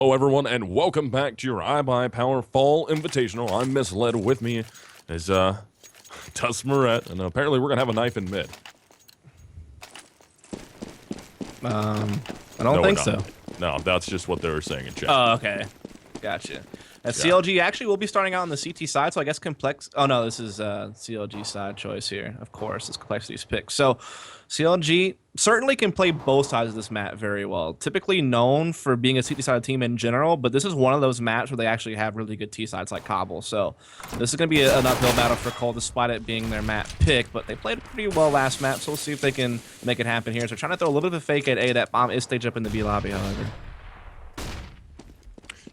Hello, everyone, and welcome back to your iBUYPOWER Fall Invitational. I'm misled. With me is Tuss Moret, and apparently we're gonna have a knife in mid. I don't No, we're think not. so. No, that's just what they were saying in chat. Oh, okay. Gotcha. CLG actually will be starting out on the CT side, so I guess complex. Oh no, this is CLG side choice here. Of course, it's complexity's pick. So CLG certainly can play both sides of this map very well. Typically known for being a CT side team in general, but this is one of those maps where they actually have really good T sides like Cobble. So this is going to be an uphill battle for Cole, despite it being their map pick. But they played pretty well last map, so we'll see if they can make it happen here. So trying to throw a little bit of a fake at A. That bomb is staged up in the B lobby, however.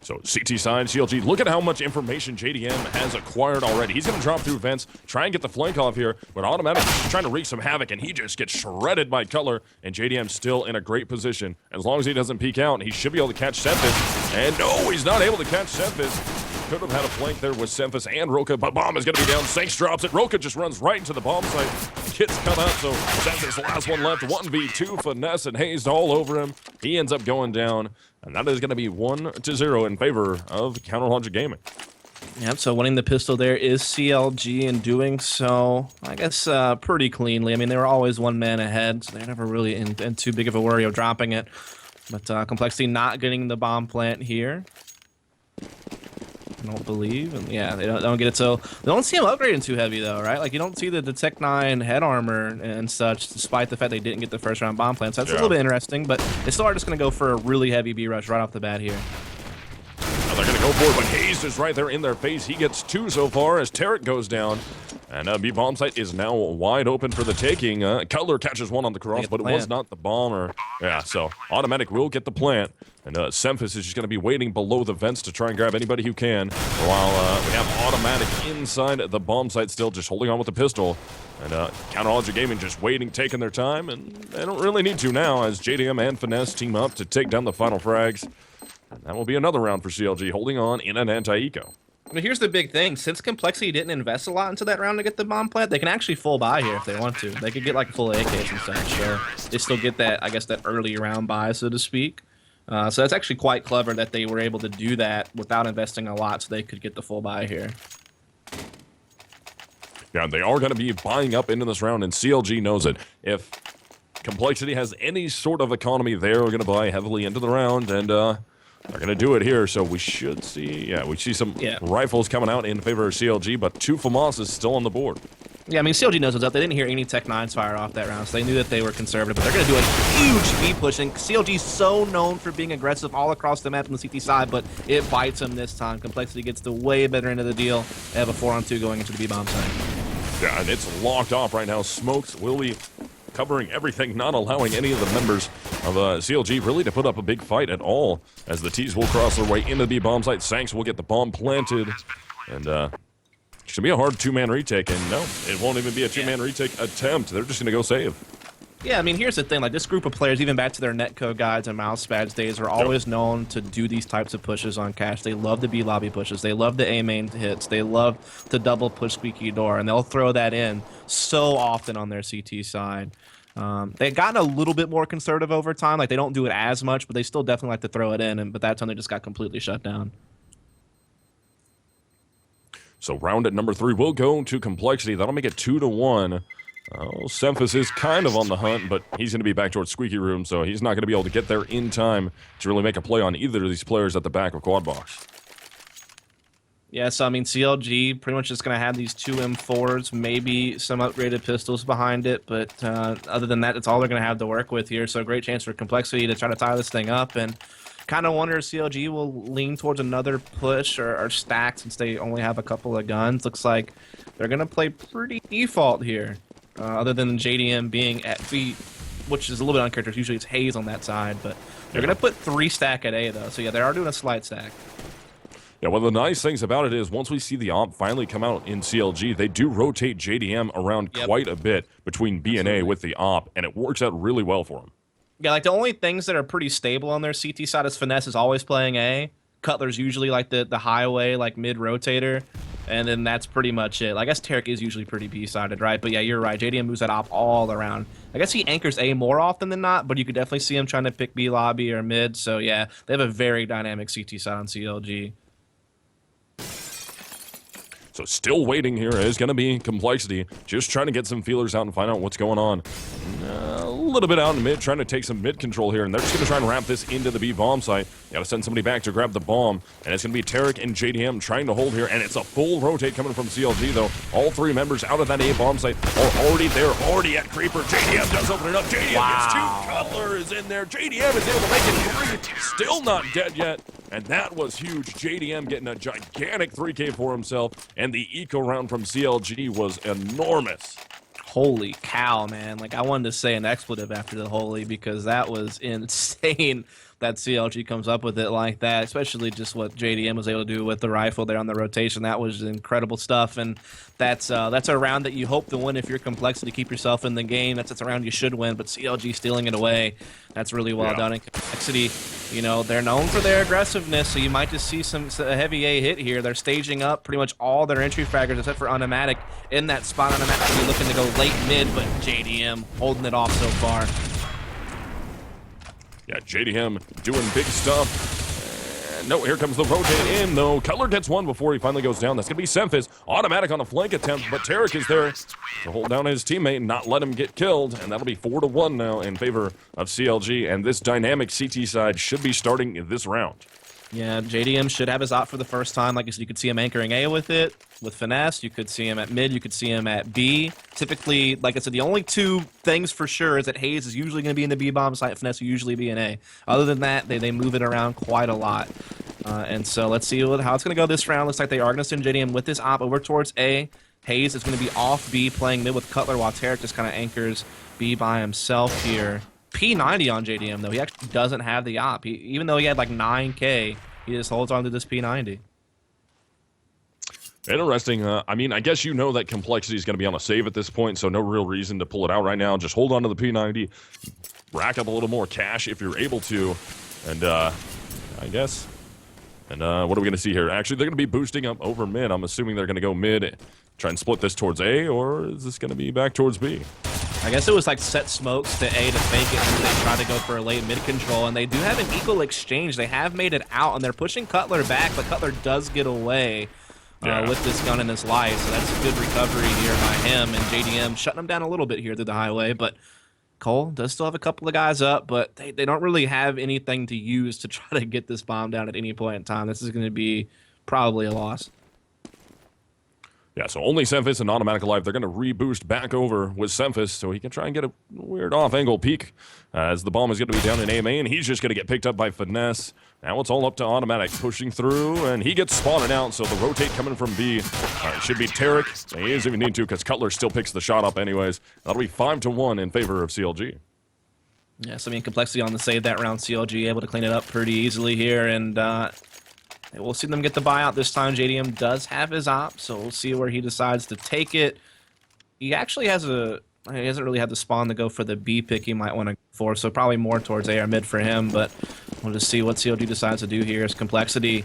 So CT side, CLG, look at how much information JDM has acquired already. He's going to drop through vents, try and get the flank off here, but Automatic is trying to wreak some havoc, and he just gets shredded by Cutler, and JDM's still in a great position. As long as he doesn't peek out, he should be able to catch Semphis, and no, he's not able to catch Semphis. Could have had a flank there with Semphis and Roka, but bomb is going to be down. Sanks drops it. Roka just runs right into the bomb site. Gets cut out, so Semphis, last one left. 1v2, Finesse and Hazed all over him. He ends up going down, and that is going to be 1-0 in favor of Counter Logic Gaming. Yep, so winning the pistol there is CLG, and doing so, I guess, pretty cleanly. I mean, they were always one man ahead, so they're never really in too big of a worry of dropping it. But Complexity not getting the bomb plant here. I don't believe, and yeah, they don't get it. So they don't see him upgrading too heavy though, right? Like you don't see the Tech 9 head armor and such, despite the fact they didn't get the first round bomb plant. So that's a little bit interesting, but they still are just going to go for a really heavy B rush right off the bat here. Now they're going to go for it, but Hazed is right there in their face. He gets two so far as Tarek goes down. And B bomb site is now wide open for the taking. Cutler catches one on the cross, but it was not the bomber. Yeah, so Automatic will get the plant. And Semphis is just going to be waiting below the vents to try and grab anybody who can. While we have Automatic inside the bomb site still, just holding on with the pistol. And Counter Logic Gaming just waiting, taking their time. And they don't really need to now as JDM and Finesse team up to take down the final frags. And that will be another round for CLG, holding on in an anti-eco. But here's the big thing. Since Complexity didn't invest a lot into that round to get the bomb plant, they can actually full buy here if they want to. They could get like full AKs and such. So they still get that, I guess, that early round buy, so to speak. So that's actually quite clever that they were able to do that without investing a lot so they could get the full buy here. Yeah, they are going to be buying up into this round, and CLG knows it. If Complexity has any sort of economy, they're going to buy heavily into the round, and they're going to do it here, so we should see, we see some rifles coming out in favor of CLG, but two FAMAS is still on the board. Yeah, I mean, CLG knows what's up. They didn't hear any Tech 9s fire off that round, so they knew that they were conservative, but they're going to do a huge B push, and CLG's so known for being aggressive all across the map on the CT side, but it bites them this time. Complexity gets the way better end of the deal. They have a 4-on-2 going into the B bomb site. Yeah, and it's locked off right now. Smokes will be covering everything, not allowing any of the members of CLG really to put up a big fight at all, as the T's will cross their way into the B bomb site. Sanks will get the bomb planted, and should be a hard two-man retake, and no, it won't even be a two-man retake attempt. They're just going to go save. Yeah, I mean, here's the thing. Like, this group of players, even back to their netcode guides and mouse badge days, are always known to do these types of pushes on cache. They love the B lobby pushes. They love the A main hits. They love to double push squeaky door, and they'll throw that in so often on their CT side. They've gotten a little bit more conservative over time. Like, they don't do it as much, but they still definitely like to throw it in, but that time they just got completely shut down. So round at number 3 will go to Complexity. That'll make it 2-1. Semphis is kind of on the hunt, but he's going to be back towards Squeaky Room, so he's not going to be able to get there in time to really make a play on either of these players at the back of Quad Box. Yeah, so I mean, CLG pretty much just going to have these two M4s, maybe some upgraded pistols behind it, but other than that, that's all they're going to have to work with here. So a great chance for Complexity to try to tie this thing up, and kind of wonder if CLG will lean towards another push or stack since they only have a couple of guns. Looks like they're going to play pretty default here, other than JDM being at B, which is a little bit uncharacteristic. Usually it's Haze on that side, but they're going to put 3 stack at A, though. So yeah, they are doing a slight stack. Yeah, one of the nice things about it is once we see the AWP finally come out in CLG, they do rotate JDM around quite a bit between B and A with the AWP, and it works out really well for them. Yeah, like the only things that are pretty stable on their CT side is Finesse is always playing A. Cutler's usually like the highway, like mid-rotator. And then that's pretty much it. I guess Tarek is usually pretty B-sided, right? But yeah, you're right. JDM moves that op all around. I guess he anchors A more often than not, but you could definitely see him trying to pick B lobby or mid. So yeah, they have a very dynamic CT side on CLG. So still waiting here is going to be Complexity. Just trying to get some feelers out and find out what's going on. A little bit out in mid, trying to take some mid control here, and they're just going to try and wrap this into the B bomb site. Got to send somebody back to grab the bomb, and it's going to be Tarek and JDM trying to hold here, and it's a full rotate coming from CLG, though. All three members out of that A bomb site are already there, already at Creeper. JDM does open it up. JDM gets two. Cutler is in there. JDM is able to make it three. Still not dead yet. And that was huge. JDM getting a gigantic 3K for himself, and the eco round from CLG was enormous. Holy cow, man. Like, I wanted to say an expletive after the holy because that was insane that CLG comes up with it like that, especially just what JDM was able to do with the rifle there on the rotation. That was incredible stuff, and that's a round that you hope to win if you're Complexity to keep yourself in the game. That's a round you should win, but CLG stealing it away, that's really well done. And Complexity, you know, they're known for their aggressiveness, so you might just see a heavy A hit here. They're staging up pretty much all their entry fraggers except for Automatic in that spot. Automatic looking to go late mid, but JDM holding it off so far. Yeah, JDM doing big stuff. No, here comes the rotate in, though. Cutler gets one before he finally goes down. That's going to be Semphis. Automatic on a flank attempt, but Tarek is there to hold down his teammate and not let him get killed. And that'll be 4-1 now in favor of CLG. And this dynamic CT side should be starting this round. Yeah, JDM should have his op for the first time. Like I said, you could see him anchoring A with it, with finesse. You could see him at mid. You could see him at B. Typically, like I said, the only two things for sure is that Hayes is usually going to be in the B bomb site. Finesse will usually be in A. Other than that, they move it around quite a lot. And so let's see how it's going to go this round. Looks like they are going to send JDM with this op over towards A. Hayes is going to be off B, playing mid with Cutler, while Tarek just kind of anchors B by himself here. P90 on JDM, though. He actually doesn't have the op. Even though he had like 9K, he just holds on to this P90. Interesting. I mean, I guess you know that Complexity is going to be on a save at this point, so no real reason to pull it out right now. Just hold on to the P90, rack up a little more cash if you're able to, and I guess. And what are we going to see here? Actually, they're going to be boosting up over mid. I'm assuming they're going to go mid, try and split this towards A, or is this going to be back towards B? I guess it was like set smokes to A to fake it, and they try to go for a late mid control, and they do have an equal exchange. They have made it out, and they're pushing Cutler back, but Cutler does get away with this gun in his life, so that's a good recovery here by him, and JDM shutting him down a little bit here through the highway, but Cole does still have a couple of guys up, but they don't really have anything to use to try to get this bomb down at any point in time. This is going to be probably a loss. Yeah, so only Semphis and Automatic alive. They're going to reboost back over with Semphis so he can try and get a weird off-angle peek as the bomb is going to be down in A main. He's just going to get picked up by Finesse. Now it's all up to Automatic pushing through, and he gets spotted out, so the rotate coming from B. It should be Tarek. He doesn't even need to because Cutler still picks the shot up anyways. That'll be 5-1 in favor of CLG. Yes, I mean, Complexity on the save that round. CLG able to clean it up pretty easily here, and we'll see them get the buyout this time. JDM does have his op, so we'll see where he decides to take it. He actually has he doesn't really have the spawn to go for the B pick he might want to go for, so probably more towards A or mid for him, but we'll just see what CLG decides to do here. As Complexity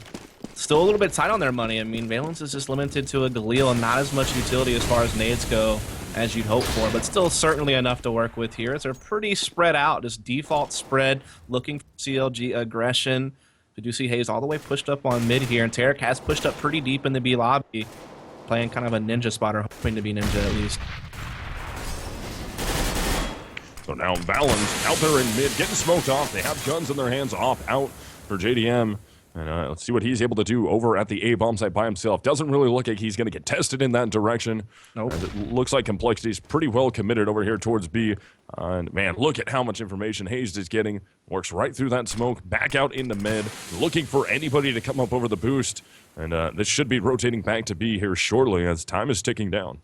still a little bit tight on their money. I mean, Valence is just limited to a Galil and not as much utility as far as nades go as you'd hope for, but still certainly enough to work with here. They're pretty spread out, just default spread, looking for CLG aggression. We do see Hayes all the way pushed up on mid here, and Tarek has pushed up pretty deep in the B lobby, playing kind of a ninja spotter, hoping to be ninja at least. So now Valens out there in mid, getting smoked off. They have guns in their hands, off out for JDM. And let's see what he's able to do over at the A bomb site by himself. Doesn't really look like he's going to get tested in that direction. Nope. It looks like Complexity's pretty well committed over here towards B. And man, look at how much information Hayes is getting. Works right through that smoke, back out into mid, looking for anybody to come up over the boost. And this should be rotating back to B here shortly as time is ticking down.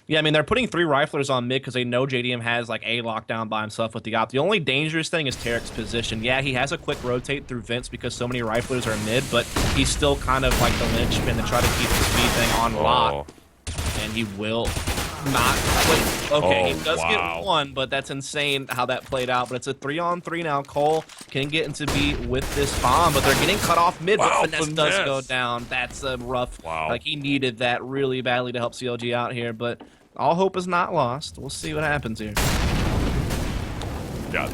Yeah, I mean, they're putting 3 riflers on mid because they know JDM has, like, A lockdown by himself with the op. The only dangerous thing is Tarek's position. Yeah, he has a quick rotate through Vince because so many riflers are mid, but he's still kind of like the linchpin to try to keep this B thing on lock. And he will not wait. Okay, Oh, he does wow. get one, but that's insane how that played out. But it's a 3-on-3 now. Cole can get into B with this bomb, but they're getting cut off mid. Wow, but Finesse does go down. That's a rough. Wow. Like, he needed that really badly to help CLG out here, but all hope is not lost. We'll see what happens here. Yeah,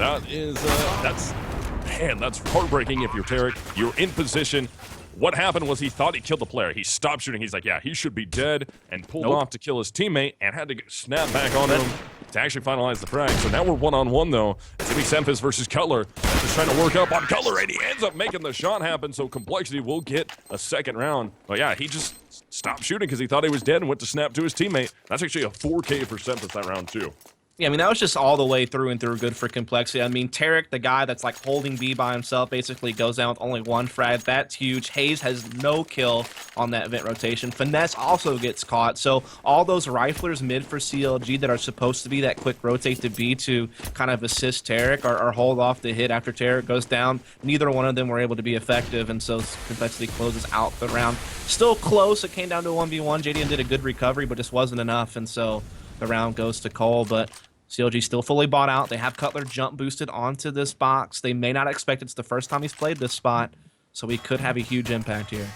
that's heartbreaking if you're Tarek. You're in position. What happened was he thought he killed the player. He stopped shooting. He's like, yeah, he should be dead, and pulled off to kill his teammate and had to snap back onto him to actually finalize the frag. So now we're one-on-one, though. It's going to be Semphis versus Cutler. Just trying to work up on Cutler, and he ends up making the shot happen, so Complexity will get a second round. But yeah, he just stopped shooting because he thought he was dead and went to snap to his teammate. That's actually a 4K for Semphis that round, too. Yeah, I mean, that was just all the way through and through good for Complexity. I mean, Tarek, the guy that's like holding B by himself, basically goes down with only one frag. That's huge. Hayes has no kill on that vent rotation. Finesse also gets caught. So all those riflers mid for CLG that are supposed to be that quick rotate to B to kind of assist Tarek or hold off the hit after Tarek goes down, neither one of them were able to be effective, and so Complexity closes out the round. Still close. It came down to a 1v1. JDM did a good recovery, but just wasn't enough, and so the round goes to Cole, but CLG still fully bought out. They have Cutler jump boosted onto this box. They may not expect it's the first time he's played this spot, so he could have a huge impact here.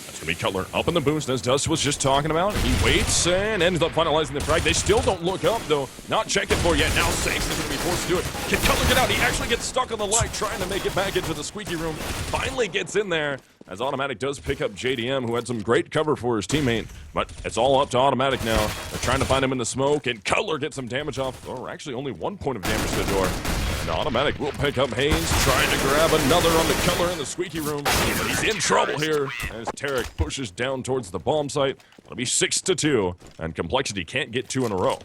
That's going to be Cutler up in the boost, as Dust was just talking about. He waits and ends up finalizing the frag. They still don't look up, though. Not checking for it yet. Now Sanks is going to be forced to do it. Can Cutler get out? He actually gets stuck on the light, trying to make it back into the squeaky room. Finally gets in there, as Automatic does pick up JDM, who had some great cover for his teammate. But it's all up to Automatic now. They're trying to find him in the smoke, and Cutler gets some damage off, or actually only 1 point of damage to the door. And Automatic will pick up Hayes, trying to grab another on the Cutler in the squeaky room. But he's in trouble here, as Tarek pushes down towards the bomb site. It'll be 6-2, and Complexity can't get 2 in a row.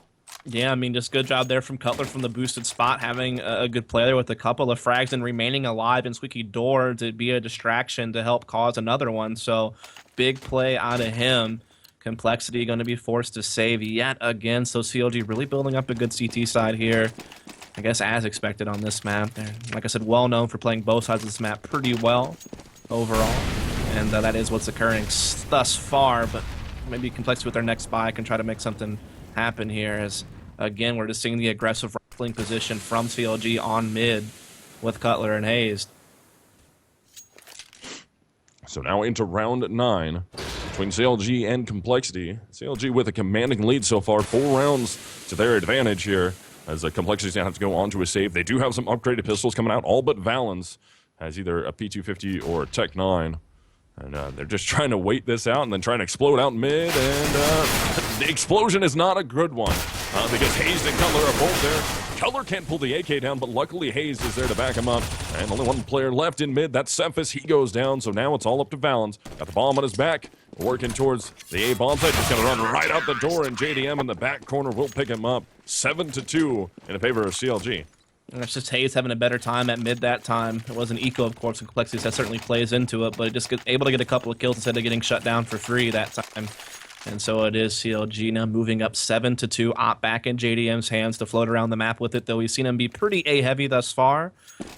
Yeah, I mean, just good job there from Cutler from the boosted spot, having a good play there with a couple of frags and remaining alive in squeaky door to be a distraction to help cause another one. So big play out of him. Complexity going to be forced to save yet again. So CLG really building up a good CT side here. I guess as expected on this map. They're, like I said, well known for playing both sides of this map pretty well overall. And that is what's occurring thus far. But maybe Complexity with their next buy can try to make something happen here, as again we're just seeing the aggressive rifling position from CLG on mid with Cutler and Hayes. So now into round 9 between CLG and Complexity. CLG with a commanding lead so far, 4 rounds to their advantage here, as Complexity's going to have to go on to a save. They do have some upgraded pistols coming out, all but Valens has either a P250 or a Tech 9. And they're just trying to wait this out and then trying to explode out mid, and the explosion is not a good one because Hayes and Cutler are both there. Cutler can't pull the AK down, but luckily Hayes is there to back him up. And only one player left in mid, that's Semphis. He goes down, so now it's all up to Valens. Got the bomb on his back, working towards the A bomb site. Just going to run right out the door, and JDM in the back corner will pick him up. 7-2 in favor of CLG. And that's just Hayes having a better time at mid that time. It wasn't eco, of course, and Complexity that certainly plays into it, but just able to get a couple of kills instead of getting shut down for free that time. And so it is CLG now moving up 7-2. Op back in JDM's hands to float around the map with it, though we've seen him be pretty A-heavy thus far.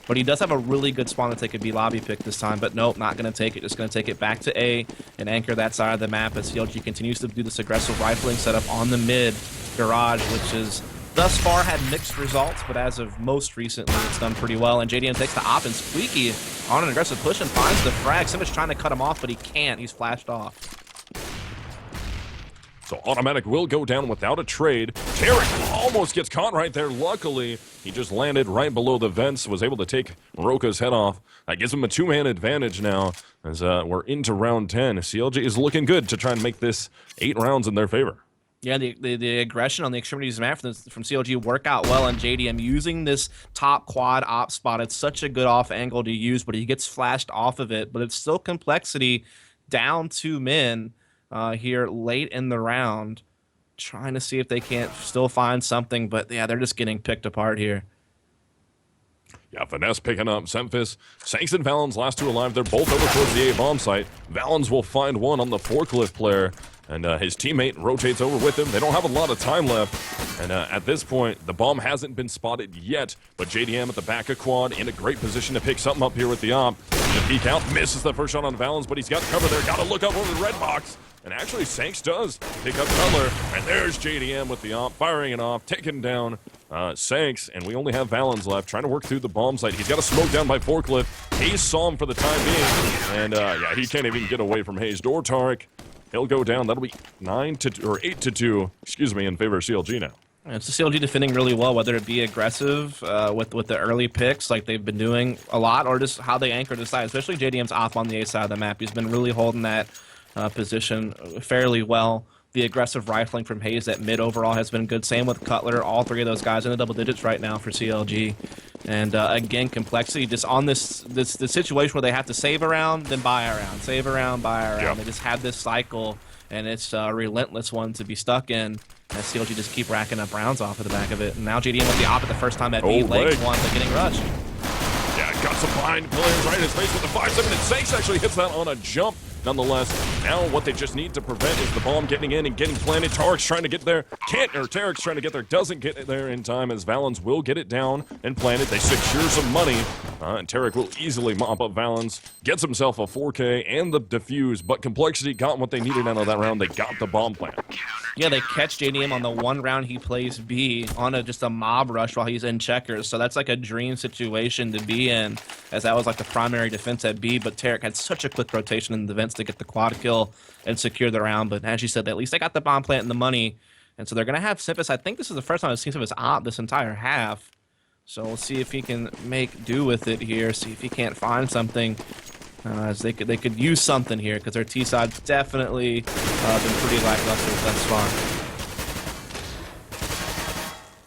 But he does have a really good spawn to take a B lobby pick this time, but nope, not going to take it. Just going to take it back to A and anchor that side of the map as CLG continues to do this aggressive rifling setup on the mid garage, which is thus far had mixed results, but as of most recently, it's done pretty well. And JDM takes the op, and Squeaky on an aggressive push and finds the frag. Simic trying to cut him off, but he can't. He's flashed off. So Automatic will go down without a trade. Tarek almost gets caught right there. Luckily, he just landed right below the vents, was able to take Roka's head off. That gives him a 2-man advantage now, as we're into round 10. CLG is looking good to try and make this 8 rounds in their favor. Yeah, the aggression on the extremities of the map from CLG work out well on JDM using this top quad op spot. It's such a good off angle to use, but he gets flashed off of it. But it's still Complexity down 2 men here late in the round, trying to see if they can't still find something. But yeah, they're just getting picked apart here. Yeah, Finesse picking up Semphis. Sanks and Valens, last 2 alive. They're both over towards the A bomb site. Valens will find one on the forklift player, and his teammate rotates over with him. They don't have a lot of time left, and at this point, the bomb hasn't been spotted yet, but JDM at the back of quad in a great position to pick something up here with the op. The peek out, misses the first shot on Valens, but he's got cover there. Got to look up over the red box. And actually, Sanks does pick up Cutler, and there's JDM with the op, firing it off, taking down Sanks, and we only have Valens left, trying to work through the bomb site. He's got a smoke down by Forklift. Hayes saw him for the time being, and yeah, he can't even get away from Hayes. Dortark, he'll go down. That'll be 8-2, excuse me, in favor of CLG now. It's the CLG defending really well, whether it be aggressive with the early picks like they've been doing a lot, or just how they anchor the side, especially JDM's off on the A side of the map. He's been really holding that position fairly well. The aggressive rifling from Hayes at mid overall has been good. Same with Cutler. All three of those guys in the double digits right now for CLG. And again, Complexity just on this situation where they have to save a round, then buy a round, save a round, buy a round. Yep. They just have this cycle, and it's a relentless one to be stuck in. As CLG just keep racking up rounds off of the back of it. And now JDM with the op at the first time at B, legs one, but getting rushed. Yeah, got some blind players right in his face with the 5-7, and Sanks actually hits that on a jump. Nonetheless, now what they just need to prevent is the bomb getting in and getting planted. Tarek's trying to get there. Tarek's trying to get there. Doesn't get there in time as Valens will get it down and plant it. They secure some money. And Tarek will easily mop up Valens. Gets himself a 4K and the defuse. But Complexity got what they needed out of that round. They got the bomb plant. Yeah, they catch JDM on the one round he plays B on just a mob rush while he's in checkers. So that's like a dream situation to be in, as that was like the primary defense at B. But Tarek had such a quick rotation in the vents to get the quad kill and secure the round. But as you said, at least they got the bomb plant and the money. And so they're going to have Simpus. I think this is the first time I've seen Simpus op this entire half. So we'll see if he can make do with it here. See if he can't find something. As they could use something here, because their T side's definitely been pretty lackluster thus far.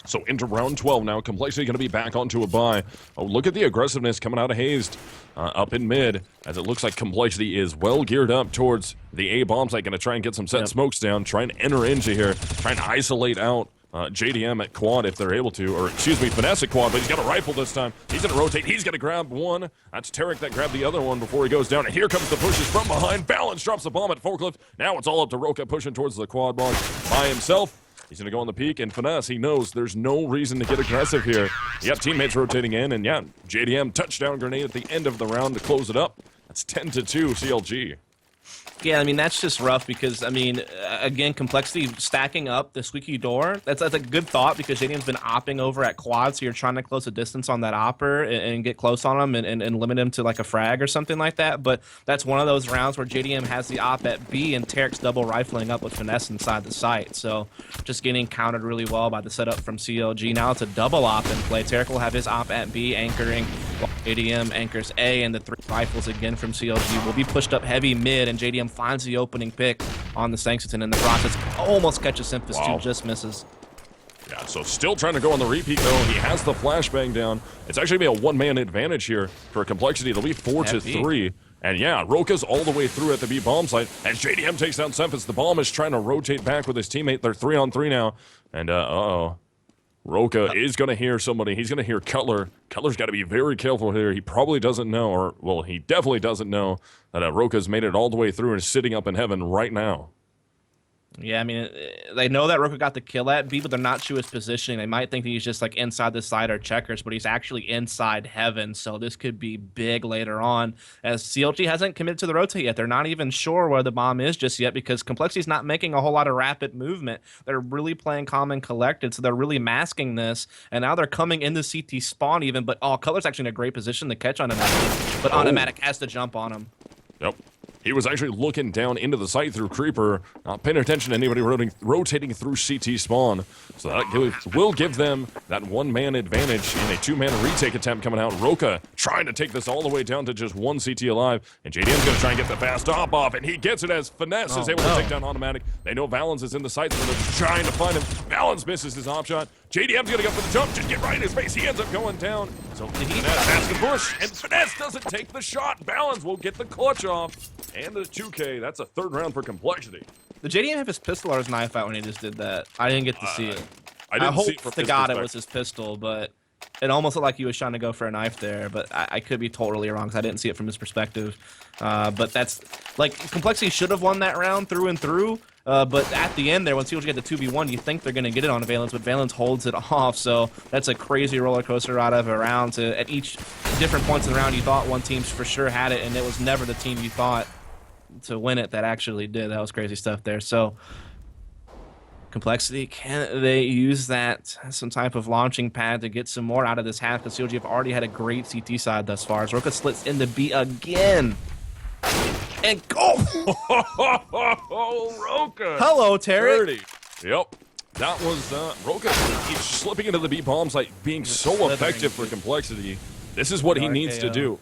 So into round 12 now. Complexity going to be back onto a bye. Oh, look at the aggressiveness coming out of Hazed up in mid, as it looks like Complexity is well geared up towards the A bomb site. Going to try and get some set smokes down, try and enter into here, trying to isolate out JDM at quad if they're able to, or excuse me, Finesse at quad, but he's got a rifle this time. He's going to rotate. He's going to grab one. That's Tarek that grabbed the other one before he goes down. And here comes the pushes from behind. Balance drops the bomb at Forklift. Now it's all up to Roka pushing towards the quad box by himself. He's going to go on the peak, and Finesse, he knows there's no reason to get aggressive here. You got teammates rotating in, and yeah, JDM touchdown grenade at the end of the round to close it up. That's 10-2 CLG. Yeah, I mean, that's just rough because, I mean, again, Complexity stacking up the squeaky door, that's a good thought because JDM's been opping over at quad, so you're trying to close the distance on that opper and get close on him and limit him to like a frag or something like that. But that's one of those rounds where JDM has the op at B and Tarek's double rifling up with Finesse inside the site. So just getting countered really well by the setup from CLG. Now it's a double op in play. Tarek will have his op at B anchoring while JDM anchors A, and the three rifles again from CLG will be pushed up heavy mid, and JDM finds the opening pick on the Sanctiton in the process. Almost catches Simpus, too, just misses. Yeah, so still trying to go on the repeat, though. He has the flashbang down. It's actually going to be a one-man advantage here for Complexity. It'll be 4-3. And yeah, Roka's all the way through at the B bomb site. As JDM takes down Simpus, the bomb is trying to rotate back with his teammate. They're 3-on-3 now. And, uh-oh. Roka is going to hear somebody. He's going to hear Cutler. Cutler's got to be very careful here. He probably doesn't know, or, well, he definitely doesn't know that Roka's made it all the way through and is sitting up in heaven right now. Yeah, I mean, they know that Roka got the kill at B, but they're not sure his positioning. They might think that he's just like inside the side or checkers, but he's actually inside heaven. So this could be big later on, as CLG hasn't committed to the rotate yet. They're not even sure where the bomb is just yet because Complexity's not making a whole lot of rapid movement. They're really playing calm and collected, so they're really masking this. And now they're coming into CT spawn even, but Cutler's actually in a great position to catch Automatic, but Automatic has to jump on him. Yep. He was actually looking down into the site through Creeper, not paying attention to anybody rotating through CT spawn. So that will give them that one-man advantage in a two-man retake attempt coming out. Roka trying to take this all the way down to just one CT alive. And JDM's going to try and get the fast op off, and he gets it as Finesse is able to take down Automatic. They know Valens is in the site, so they're trying to find him. Valens misses his op shot. JDM's going to go for the jump, just get right in his face. He ends up going down. So Finesse has to push, and Finesse doesn't take the shot. Valens will get the clutch off. And the 2K, that's a third round for Complexity. Did JDM have his pistol or his knife out when he just did that? I didn't get to see it. I hope to God it was his pistol, but it almost looked like he was trying to go for a knife there, but I could be totally wrong because I didn't see it from his perspective. But that's, like, Complexity should have won that round through and through, but at the end there, when CLG get the 2v1, you think they're going to get it on Valens, but Valens holds it off, so that's a crazy roller coaster ride of a round. At each different points in the round, you thought one team for sure had it, and it was never the team you thought to win it that actually did. That was crazy stuff there. So Complexity, can they use that some type of launching pad to get some more out of this half? Because CLG have already had a great CT side thus far. As Roka slits into B again. And go! Oh, Roka! Hello, Terry. Yep. That was Roka. He's slipping into the B bomb site, being so effective for Complexity. This is what he needs to do.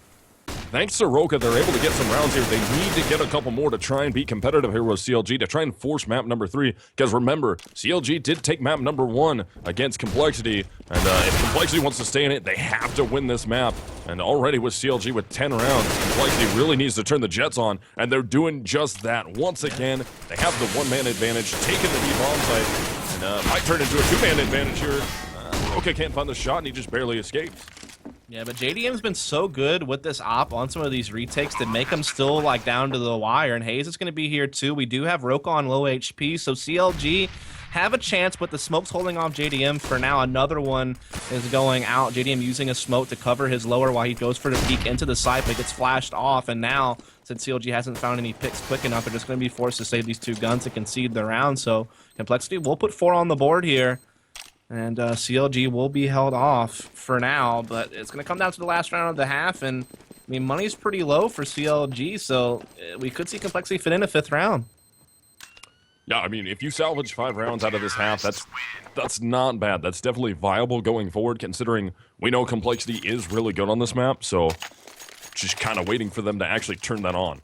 Thanks to Roka, they're able to get some rounds here. They need to get a couple more to try and be competitive here with CLG, to try and force map number 3. Because remember, CLG did take map number 1 against Complexity. And if Complexity wants to stay in it, they have to win this map. And already with CLG with 10 rounds, Complexity really needs to turn the Jets on. And they're doing just that. Once again, they have the one-man advantage, taking the B-bomb site. And might turn into a two-man advantage here. Roka can't find the shot, and he just barely escapes. Yeah, but JDM's been so good with this op on some of these retakes that make them still like down to the wire. And Hayes is going to be here too. We do have Roka on low HP, so CLG have a chance, but the smoke's holding off JDM for now. Another one is going out. JDM using a smoke to cover his lower while he goes for the peek into the site, but gets flashed off. And now, since CLG hasn't found any picks quick enough, they're just going to be forced to save these 2 guns to concede the round. So Complexity will put 4 on the board here. And CLG will be held off for now, but it's going to come down to the last round of the half, and I mean, money's pretty low for CLG, so we could see Complexity fit in a 5th round. Yeah, I mean, if you salvage 5 rounds out of this half, that's not bad. That's definitely viable going forward, considering we know Complexity is really good on this map, so just kind of waiting for them to actually turn that on.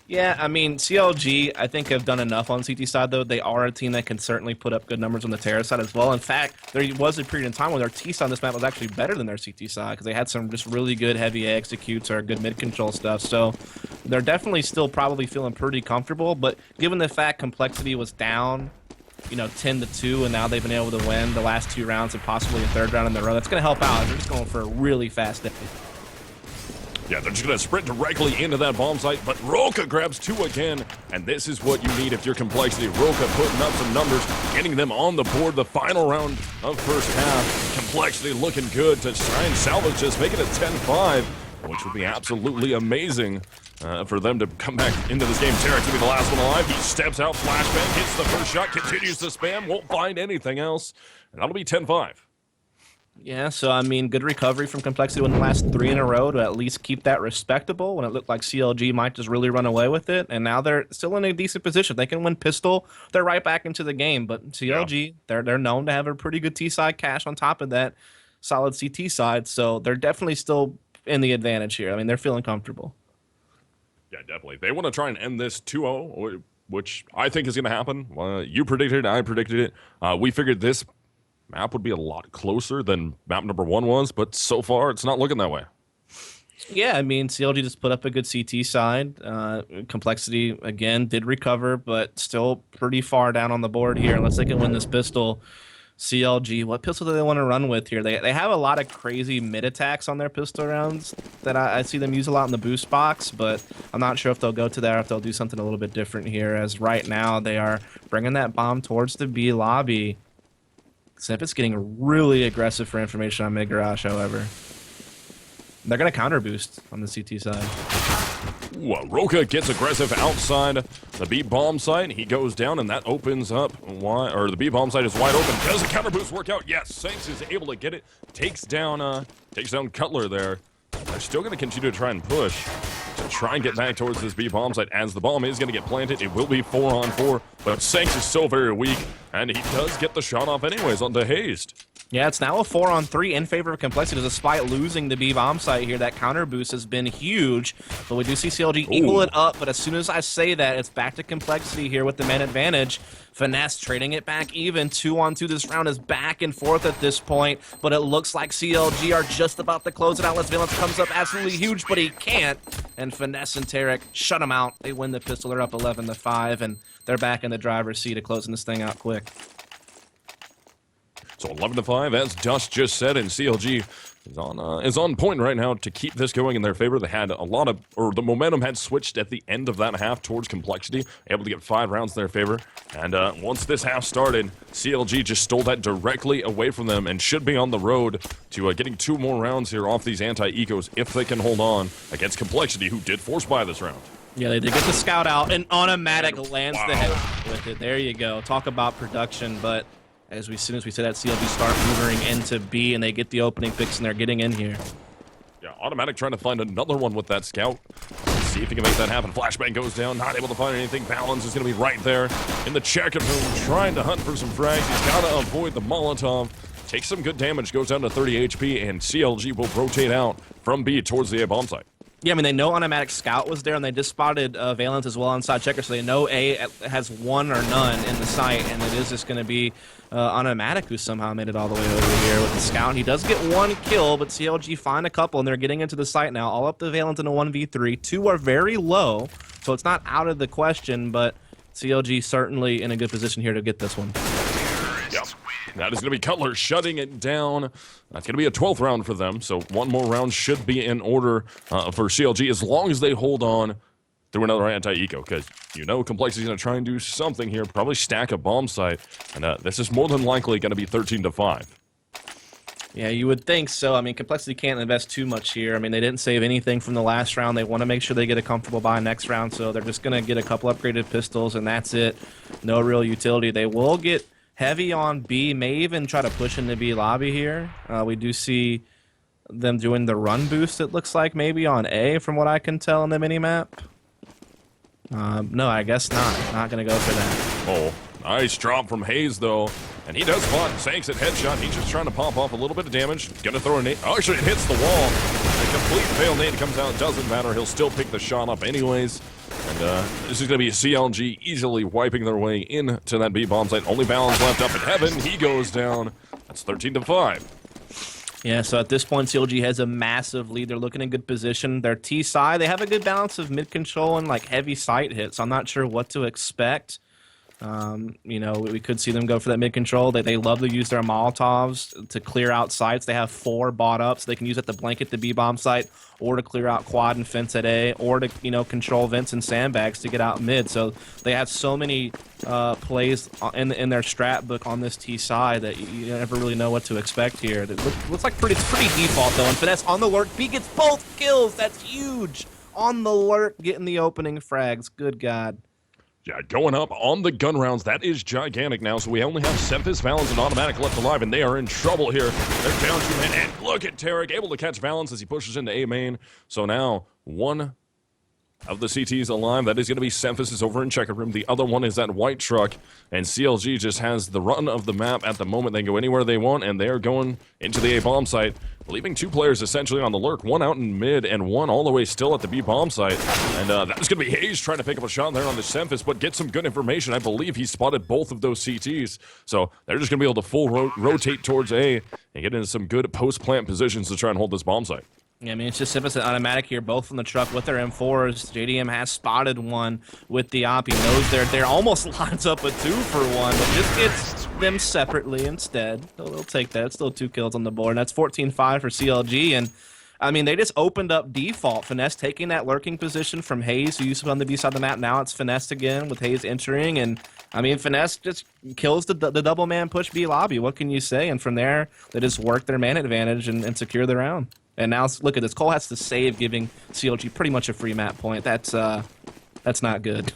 Yeah, I mean, CLG, I think, have done enough on CT side, though. They are a team that can certainly put up good numbers on the Terra side as well. In fact, there was a period in time where their T side on this map was actually better than their CT side, because they had some just really good heavy A executes or good mid-control stuff. So they're definitely still probably feeling pretty comfortable, but given the fact Complexity was down, you know, 10-2, and now they've been able to win the last 2 rounds and possibly a 3rd round in a row, that's going to help out. They're just going for a really fast day. Yeah, they're just going to sprint directly into that bomb site, but Roka grabs 2 again, and this is what you need if you're Complexity. Roka putting up some numbers, getting them on the board the final round of first half. Complexity looking good to try and salvage this, make it a 10-5, which would be absolutely amazing for them to come back into this game. Tarek's going to be the last one alive. He steps out, flashbang, hits the first shot, continues to spam, won't find anything else, and that'll be 10-5. Yeah, so I mean, good recovery from Complexity win the last 3 in a row to at least keep that respectable when it looked like CLG might just really run away with it. And now they're still in a decent position. They can win pistol. They're right back into the game. But CLG, they're known to have a pretty good T-side cache on top of that solid CT side. So they're definitely still in the advantage here. I mean, they're feeling comfortable. Yeah, definitely. They want to try and end this 2-0, which I think is going to happen. You predicted it. I predicted it. We figured this map would be a lot closer than map number 1 was, but so far it's not looking that way. Yeah, I mean, CLG just put up a good CT side. Complexity, again, did recover, but still pretty far down on the board here. Unless they can win this pistol, CLG, what pistol do they want to run with here? They have a lot of crazy mid attacks on their pistol rounds that I see them use a lot in the boost box, but I'm not sure if they'll go to that or if they'll do something a little bit different here, as right now they are bringing that bomb towards the B lobby. Snippet's getting really aggressive for information on mid garage, however. They're going to counter boost on the CT side. Ooh, Roka gets aggressive outside the B bomb site. He goes down, and that opens up. The B bomb site is wide open. Does the counter boost work out? Yes, Saints is able to get it. Takes down Cutler there. They're still going to continue to try and push to try and get back towards this B bomb site, as the bomb is going to get planted. It will be 4-on-4, but Saints is so very weak, and he does get the shot off anyways onto Hazed. Yeah, it's now a 4-on-3 in favor of Complexity, despite losing the B bomb site here. That counter boost has been huge, but we do see CLG equal it up. But as soon as I say that, it's back to Complexity here with the man advantage. Finesse trading it back even. 2-on-2. This round is back and forth at this point, but it looks like CLG are just about to close it out. Les Valence comes up absolutely huge, but he can't. And Finesse and Tarek shut him out. They win the pistol. They're up 11-5, and they're back in the driver's seat of closing this thing out quick. So 11-5, as Dust just said, and CLG is on point right now to keep this going in their favor. They had the momentum had switched at the end of that half towards Complexity, able to get 5 rounds in their favor. And once this half started, CLG just stole that directly away from them and should be on the road to getting 2 more rounds here off these anti-ecos if they can hold on against Complexity, who did force buy this round. Yeah, they did get the scout out, and Automatic lands the head with it. There you go. Talk about production, but as soon as we say that, CLG start moving into B, and they get the opening picks, and they're getting in here. Yeah, Automatic trying to find another one with that scout. See if he can make that happen. Flashbang goes down, not able to find anything. Balance is going to be right there in the check-in room, trying to hunt for some frags. He's got to avoid the Molotov. Takes some good damage, goes down to 30 HP, and CLG will rotate out from B towards the A bomb site. Yeah, I mean, they know Automatic Scout was there, and they just spotted Valence as well inside checker, so they know A has one or none in the site, and it is just going to be Automatic who somehow made it all the way over here with the Scout. He does get one kill, but CLG find a couple, and they're getting into the site now, all up to Valence in a 1v3. Two are very low, so it's not out of the question, but CLG certainly in a good position here to get this one. Yep. That is going to be Cutler shutting it down. That's going to be a 12th round for them, so one more round should be in order for CLG as long as they hold on through another anti-eco, because you know Complexity is going to try and do something here, probably stack a bomb site, and this is more than likely going to be 13-5. Yeah, you would think so. I mean, Complexity can't invest too much here. I mean, they didn't save anything from the last round. They want to make sure they get a comfortable buy next round, so they're just going to get a couple upgraded pistols, and that's it. No real utility. They will get heavy on B, may even try to push into B lobby here. We do see them doing the run boost, it looks like, maybe on A, from what I can tell on the minimap. No, I guess not. Not going to go for that. Oh, nice drop from Hayes, though. And he does spot Sanks at headshot. He's just trying to pop off a little bit of damage. Going to throw a nade. Oh, actually, it hits the wall. A complete fail nade comes out. Doesn't matter. He'll still pick the shot up anyways. And this is going to be CLG easily wiping their way into that B bomb site. Only Balance left up in heaven. He goes down. That's 13-5. Yeah, so at this point, CLG has a massive lead. They're looking in good position. Their T side, they have a good balance of mid control and like heavy sight hits. I'm not sure what to expect. You know, we could see them go for that mid control. They love to use their Molotovs to clear out sites. They have 4 bought up, so they can use it to blanket the B bomb site, or to clear out quad and fence at A, or to, you know, control vents and sandbags to get out mid. So they have so many plays in their strat book on this T side that you never really know what to expect here. It looks like it's pretty default though. And Finesse on the lurk, B gets both kills. That's huge. On the lurk, getting the opening frags. Good God. Yeah, going up on the gun rounds, that is gigantic now. So we only have Semphis, Valence, and Automatic left alive, and they are in trouble here. They're down 2 men, and look at Tarek, able to catch Valence as he pushes into A main. So now, one of the CTs alive. That is going to be Semphis is over in checker room. The other one is that white truck, and CLG just has the run of the map at the moment. They can go anywhere they want, and they're going into the A bomb site, leaving 2 players essentially on the lurk, one out in mid and one all the way still at the B bomb site. And that was going to be Hayes trying to pick up a shot there on the Semphis, but get some good information. I believe he spotted both of those CTs, so they're just going to be able to full rotate towards A and get into some good post-plant positions to try and hold this bomb site. Yeah, I mean, it's just Semphis and Automatic here, both on the truck with their M4s. JDM has spotted one with the op. He knows they're almost lines up a 2-for-1, but just gets them separately instead. They'll take that. It's still 2 kills on the board. And that's 14-5 for CLG. And, I mean, they just opened up default. Finesse taking that lurking position from Hayes, who used to be on the B side of the map. Now it's Finesse again with Hayes entering. And, I mean, Finesse just kills the double man push B lobby. What can you say? And from there, they just work their man advantage and secure the round. And now look at this. Cole has to save, giving CLG pretty much a free map point. That's not good.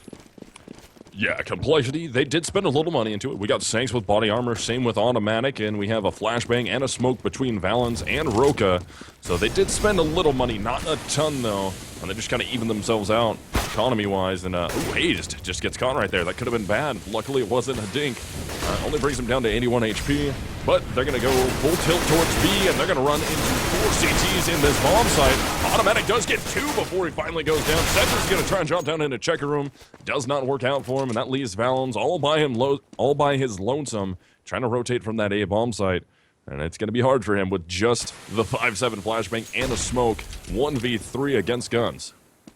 Yeah, Complexity, they did spend a little money into it. We got Sanks with body armor, same with Automatic, and we have a flashbang and a smoke between Valence and Roka. So they did spend a little money, not a ton though, and they just kind of even themselves out economy-wise. And ooh, Hayes just gets caught right there. That could have been bad. Luckily, it wasn't a dink. Only brings him down to 81 HP, but they're going to go full tilt towards B, and they're going to run into 4 CTs in this bomb site. Automatic does get 2 before he finally goes down. Semphis is going to try and jump down into checker room. Does not work out for him, and that leaves Valence all by his lonesome, trying to rotate from that A bomb site. And it's going to be hard for him with just the 5.7 flashbang and a smoke, 1v3 against guns.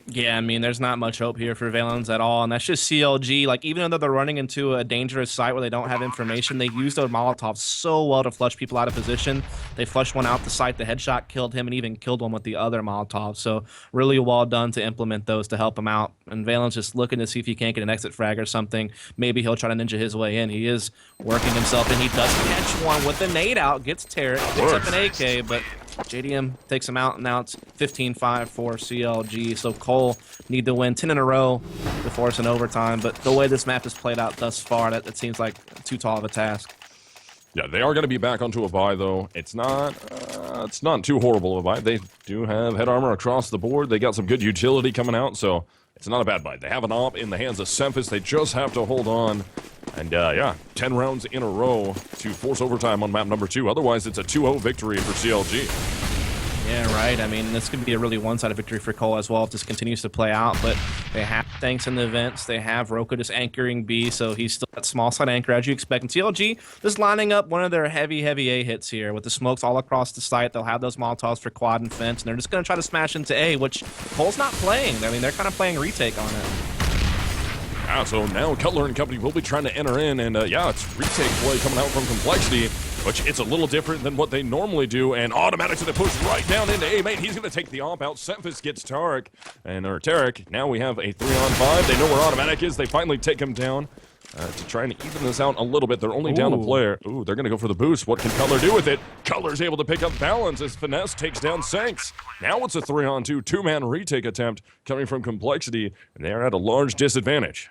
Yeah, I mean, there's not much hope here for Valence at all, and that's just CLG. Like, even though they're running into a dangerous site where they don't have information, they use their Molotovs so well to flush people out of position. They flushed one out the site, the headshot killed him, and even killed one with the other Molotov. So really well done to implement those to help him out. And Valence just looking to see if he can't get an exit frag or something. Maybe he'll try to ninja his way in. He is working himself, and he does catch one with the nade out, gets Tarek, picks up an AK, but JDM takes him out, and now it's 15-5 for CLG. So Cole need to win 10 in a row to force an overtime. But the way this map has played out thus far, that seems like too tall of a task. Yeah, they are going to be back onto a bye, though. It's not too horrible of a bye. They do have head armor across the board. They got some good utility coming out, so it's not a bad bye. They have an op in the hands of Semphis. They just have to hold on. And, yeah, 10 rounds in a row to force overtime on map number 2. Otherwise, it's a 2-0 victory for CLG. Yeah, right. I mean, this could be a really one-sided victory for Cole as well if this continues to play out. But they have tanks in the events. They have Roka just anchoring B, so he's still that small side anchor as you expect. And CLG just lining up one of their heavy A hits here with the smokes all across the site. They'll have those Molotovs for quad and fence, and they're just going to try to smash into A, which Cole's not playing. I mean, they're kind of playing retake on it. Yeah, so now Cutler and company will be trying to enter in, and yeah, it's retake play coming out from Complexity, which it's a little different than what they normally do, and automatically they push right down into A main. He's going to take the op out. Semphis gets Tarek, or Tarek. Now we have a 3-on-5. They know where automatic is. They finally take him down to try and even this out a little bit. They're only down a player. Ooh, they're going to go for the boost. What can Cutler do with it? Cutler's able to pick up balance as Finesse takes down Sanks. Now it's a 3-on-2, two-man retake attempt coming from Complexity, and they are at a large disadvantage.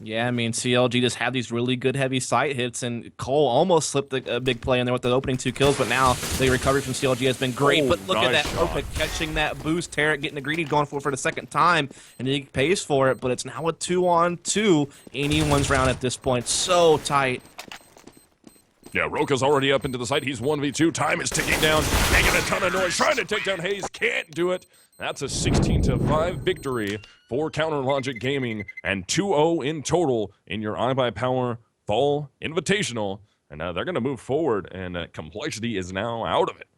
Yeah, I mean, CLG just had these really good heavy sight hits, and Cole almost slipped a big play in there with the opening 2 kills, but now the recovery from CLG has been great. But look at that Roka catching that boost. Tarek getting the greedy, going for it for the second time, and he pays for it, but it's now a 2-on-2. Anyone's round at this point. So tight. Yeah, Roka's already up into the site. He's 1v2. Time is ticking down, making a ton of noise, trying to take down Hayes. Can't do it. That's a 16-5 victory for Counter Logic Gaming, and 2-0 in total in your iBUYPOWER Fall Invitational. And they're going to move forward, and Complexity is now out of it.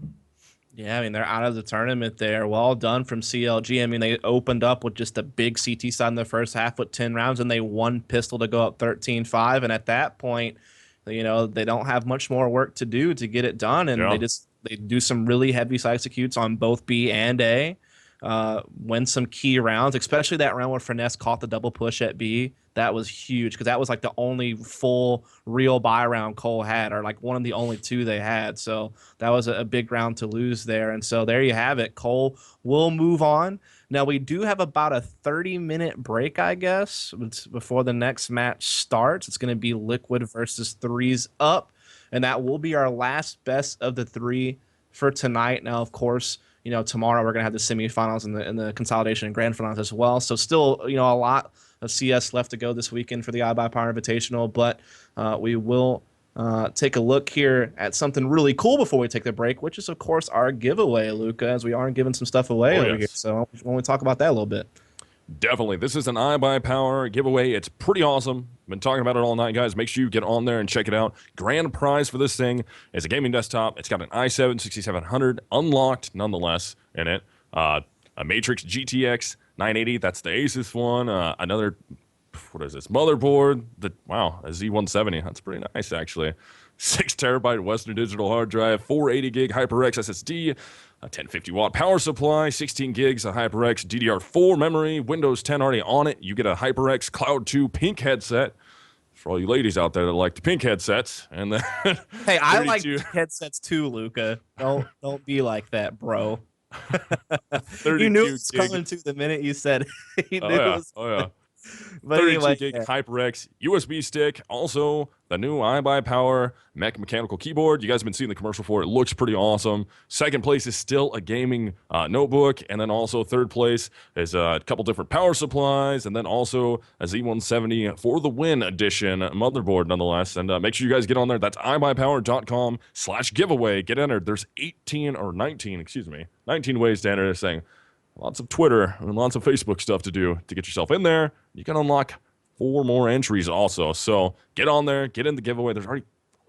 Yeah, I mean, they're out of the tournament there. Well done from CLG. I mean, they opened up with just a big CT side in the first half with 10 rounds, and they won pistol to go up 13-5. And at that point, you know, they don't have much more work to do to get it done, and they do some really heavy side executes on both B and A. Win some key rounds, especially that round where Finesse caught the double push at B. That was huge because that was like the only full real buy round Cole had, or like one of the only 2 they had. So that was a big round to lose there. And so there you have it. Cole will move on. Now we do have about a 30-minute break, I guess, before the next match starts. It's going to be Liquid versus 3's Up, and that will be our last best of the 3 for tonight. Now, of course, you know, tomorrow we're going to have the semifinals and the consolidation and grand finals as well. So still, you know, a lot of CS left to go this weekend for the iBUYPOWER Invitational, but we will take a look here at something really cool before we take the break, which is, of course, our giveaway, Luca, as we are giving some stuff away over here. So when we talk about that a little bit. Definitely. This is an iBUYPOWER giveaway. It's pretty awesome. Been talking about it all night, guys. Make sure you get on there and check it out. Grand prize for this thing is a gaming desktop. It's got an i7 6700 unlocked, nonetheless, in it. A Matrix GTX 980. That's the Asus one. Another, what is this, motherboard. Wow, a Z170. That's pretty nice, actually. 6 terabyte Western Digital hard drive, 480 gig HyperX SSD, a 1050 watt power supply, 16 gigs of HyperX DDR4 memory, Windows 10 already on it. You get a HyperX Cloud 2 pink headset for all you ladies out there that like the pink headsets. And then hey, I like headsets too, Luca. Don't be like that, bro. You knew it was coming to the minute you said it. You knew it was. Oh yeah. But 32 anyway, gig HyperX USB stick. Also, the new iBUYPOWER mechanical keyboard. You guys have been seeing the commercial for it. It looks pretty awesome. Second place is still a gaming notebook. And then also third place is a couple different power supplies. And then also a Z170 for the win edition motherboard, nonetheless. And make sure you guys get on there. That's iBUYPOWER.com/giveaway. Get entered. There's 19 ways to enter this thing. Lots of Twitter and lots of Facebook stuff to do to get yourself in there. You can unlock 4 more entries also. So get on there, get in the giveaway. There's already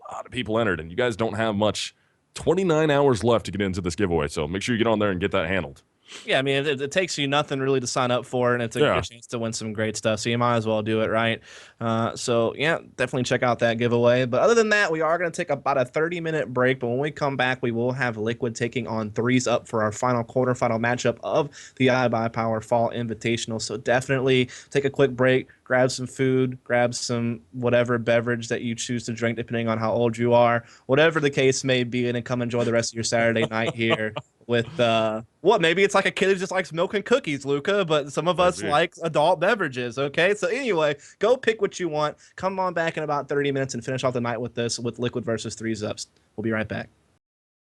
a lot of people entered, and you guys don't have much. 29 hours left to get into this giveaway. So make sure you get on there and get that handled. Yeah, I mean, it takes you nothing really to sign up for, and it's a good chance to win some great stuff, so you might as well do it, right? So, yeah, definitely check out that giveaway. But other than that, we are going to take about a 30-minute break, but when we come back, we will have Liquid taking on 3's Up for our final quarterfinal matchup of the iBUYPOWER Fall Invitational. So definitely take a quick break, grab grab some food, grab some whatever beverage that you choose to drink, depending on how old you are, whatever the case may be, and then come enjoy the rest of your Saturday night here with what maybe it's like a kid who just likes milk and cookies, Luca, but some of us like adult beverages. Okay, so anyway, go pick what you want. Come on back in about 30 minutes and finish off the night with this with Liquid versus 3 Ups. We'll be right back.